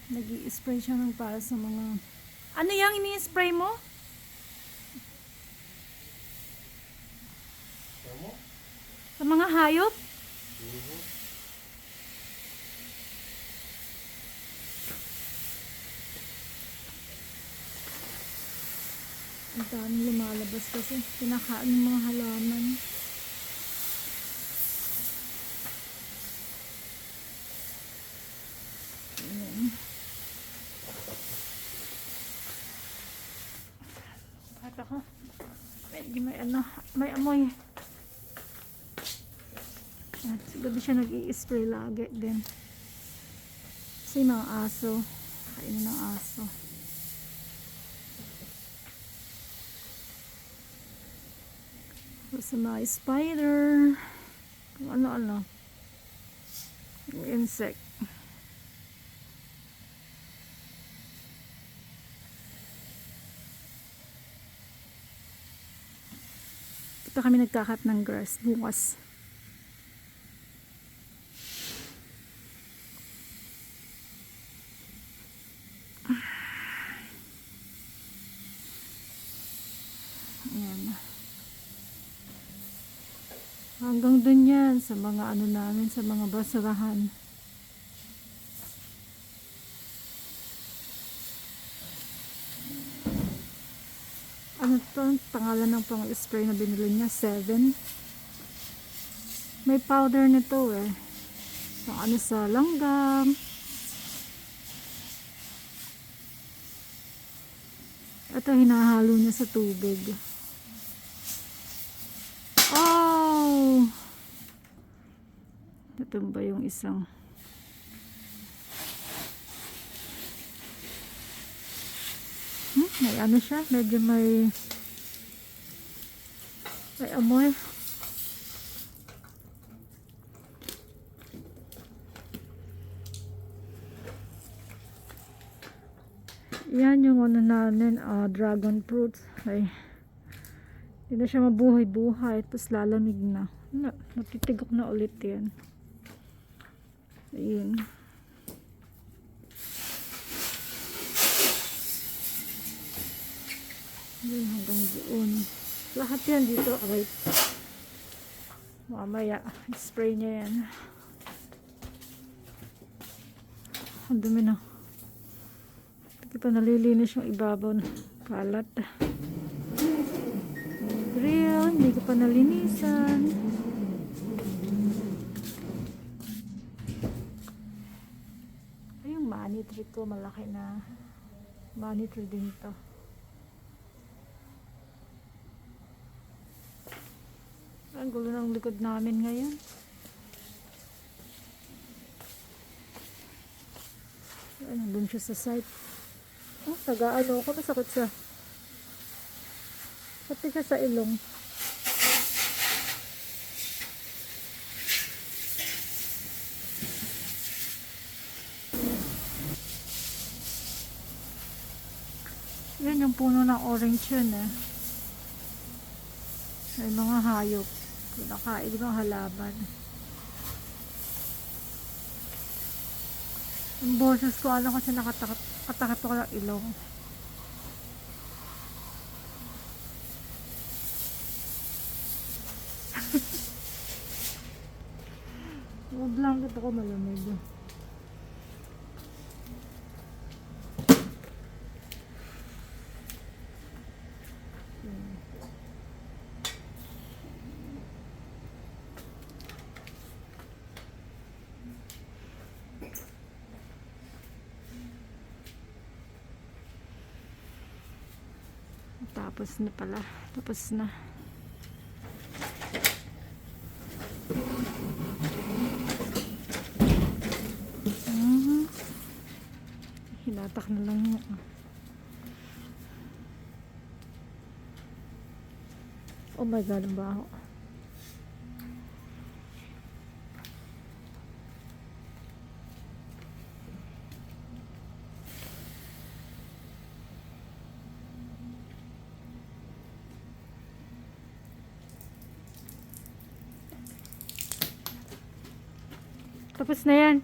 Nag-i-spray siya ng para sa mga... Ano yung ini-spray mo? Sa mga hayop? Ang daming lumalabas kasi kinakain ng mga halaman. Ayan. At ako, medyo may amoy. At siguro siya nag-i-spray lagi din. Kasi mga aso, kainin ng aso. Sa mga spider, kung ano-ano, insect. Dito kami nagkakat ng grass bukas. Ayan. Hanggang dun yan sa mga ano namin, sa mga basurahan. Ano to? Pangalan ng pang-spray na binili niya? 7. May powder nito eh. Pang ano sa langgam. Ito hinahalo niya sa tubig. Oh! Ito ba yung isang... may ano siya, medyo may amoy. Yan yung ano namin, dragon fruits. Ay, hindi na siya mabuhay-buhay, tapos lalamig na. Natitigok na ulit yan. Ayun. Hanggang doon. Lahat yan dito. Right. Mamaya, spray niya yan. Ang dumi na. Hindi pa nalilinis yung ibabaw na kalat. Grill, hindi ko pa nalinisan. Ay, yung money tree ko, malaki na. Money tree din to. Ang gulo ng likod namin ngayon. Ay, nandun siya sa site. Oh, taga-ano ako, nasakit siya. Sakit siya sa ilong. Yan yung puno ng orange yun eh. May mga hayop. Pinakain ng halaman. Yung boses ko, alam kasi nakatakot ko ng ilong. Yung blanket ako malamig. Tapos na pala. Tapos na. Hinatak na lang yun. Oh my God, ang baho. Tapos na yan.